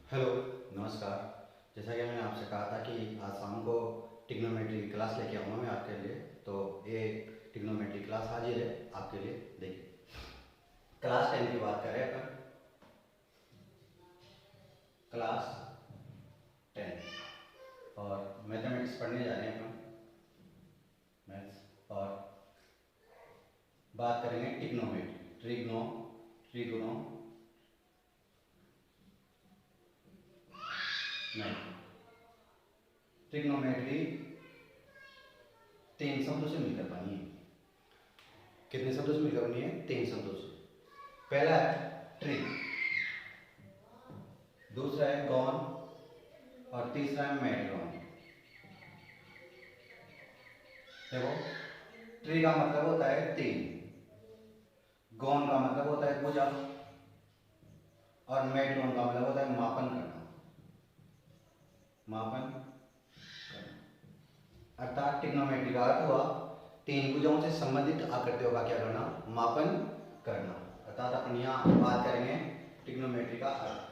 Hello, नमस्कार। जैसा कि मैंने आपसे कहा था कि आज शाम को ट्रिग्नोमेट्री की क्लास लेके आऊँगा मैं आपके लिए, तो ये ट्रिग्नोमेट्री क्लास हाजिर है आपके लिए। देखिए, क्लास 10 की बात करें अपन, क्लास 10 और मैथमेटिक्स पढ़ने जा रहे हैं अपन, मैथ्स, और बात करेंगे ट्रिग्नोमेट्री, ट्रिग्नो ट्रिग्नोमेट्री 3 शब्दों से मिलकर बनी है। कितने शब्दों से मिलकर बनी है? 3 शब्दों से। पहला है ट्री, दूसरा है गॉन और तीसरा है मेट्रॉन। देखो, ट्री का मतलब होता है 3, गॉन का मतलब होता है पूजा, और मेट्रॉन का मतलब होता है मापन करना, मापन करना। अर्थात ट्रिग्नोमेट्री का अर्थ हुआ 3 भुजाओं से संबंधित आकृतियों का क्या करना? मापन करना। अर्थात अपन यहाँ बात करेंगे ट्रिग्नोमेट्री का अर्थ।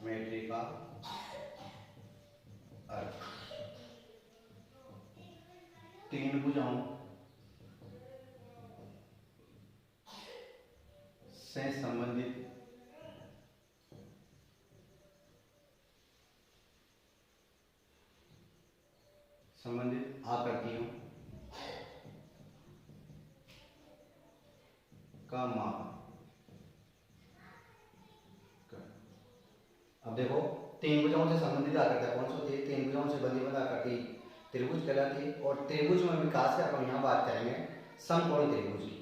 मेट्री का अर्थ 3 भुजाओं से संबंधित आकृतियों का मापन। अब देखो, 3 भुजाओं से संबंधित आकृतियां कौन सी होती है? 3 भुजाओं से बंधी बंध आकृति त्रिभुज कहलाती है, और त्रिभुज में विकास से अपन यहाँ बात करेंगे समकोण त्रिभुज की।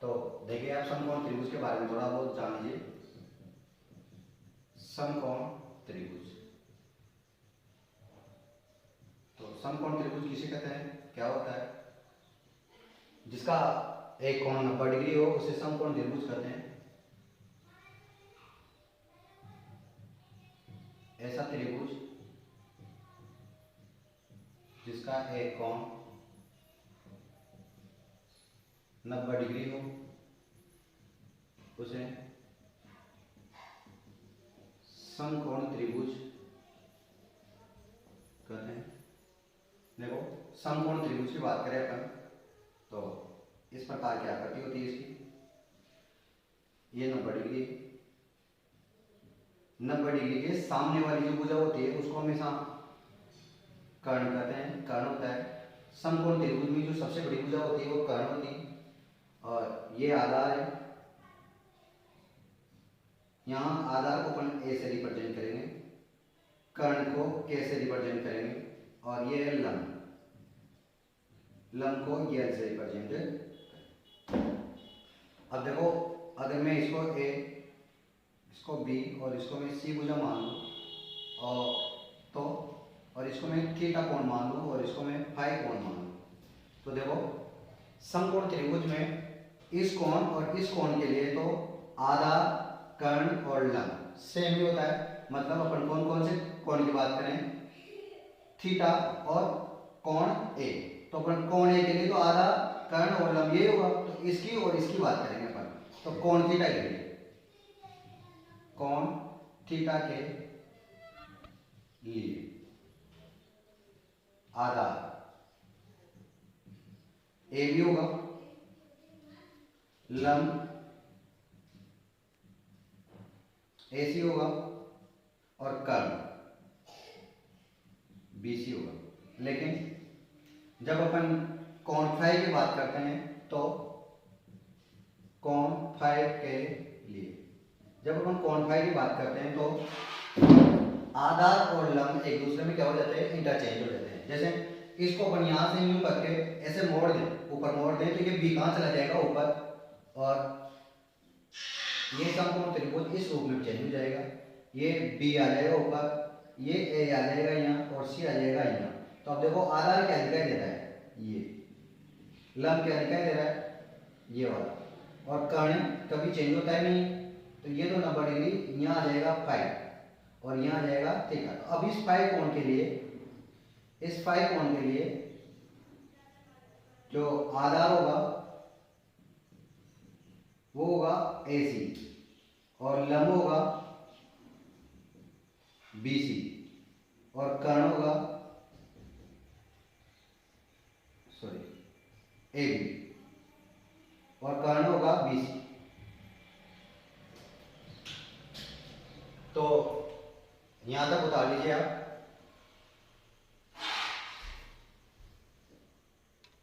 तो देखिए, आप समकोण त्रिभुज के बारे में थोड़ा बहुत जान लीजिए। समकोण त्रिभुज, तो समकोण त्रिभुज किसे कहते हैं, क्या होता है? जिसका एक कोण 90 डिग्री हो उसे समकोण त्रिभुज कहते हैं। ऐसा त्रिभुज जिसका एक कोण 90 डिग्री हो उसे समकोण त्रिभुज कहते हैं। देखो, समकोण त्रिभुज की बात करें अपन, तो इस प्रकार की आकृति होती है इसकी। ये 90 डिग्री, 90 डिग्री के सामने वाली जो भुजा होती है उसको हमेशा कर्ण कहते हैं, कर्ण होता है। समकोण त्रिभुज में जो सबसे बड़ी भुजा होती है वो कर्ण होती है, और ये आधार है। यहाँ आधार को अपन ए से रिप्रेजेंट करेंगे, कर्ण को के से रिप्रेजेंट करेंगे, और ये है लंब, लंब को एल से रिप्रेजेंट करेंगे। अब देखो, अगर मैं इसको ए, इसको बी और इसको मैं सी भुजा मान लूँ, और इसको मैं थीटा कोण मान लूँ और इसको मैं फाई कोण मान लूँ, तो देखो, समकोण त्रिभुज में इस कोण और इस कोण के लिए तो आधार, कर्ण और लंब सेम ही होता है। मतलब अपन कौन कौन से कोण की बात करें? थीटा और कोण ए, तो अपन कोण ए के लिए तो आधार, कर्ण और लंब ये होगा, तो इसकी और इसकी बात करेंगे अपन। तो कोण थीटा के लिए, कोण थीटा के लिए आधार ए भी होगा, लंब एसी होगा, और कर्ण बीसी होगा। लेकिन जब अपन कोण फाई की बात करते हैं तो कोण फाई के लिए, जब अपन कोण फाई की बात करते हैं तो आधार और लंब एक दूसरे में क्या हो जाते हैं? इंटरचेंज हो जाते हैं। जैसे इसको अपन यहाँ से यूं करके ऐसे मोड़ दें, ऊपर मोड़ दें, तो ये बी कहाँ चला जाएगा? ऊपर, और ये समकोण त्रिभुज इस रूप में चेंज हो जाएगा। ये बी आ जाएगा ऊपर, ये ए आ जाएगा यहाँ, और सी आ जाएगा यहाँ। तो अब देखो, आधार क्या दिखाई दे रहा है? ये। लंब क्या दिखाई दे रहा है? ये वाला। और कर्ण कभी चेंज होता है नहीं, तो ये तो 90 डिग्री यहाँ आ जाएगा फाई, और यहाँ आ जाएगा थीटा। तो अब इस फाई कोण के लिए, इस फाई कोण के लिए जो आधार होगा वो होगा AC और लंब होगा BC और कर्ण होगा AB और कर्ण होगा BC। तो यहां तक उतार लीजिए आप।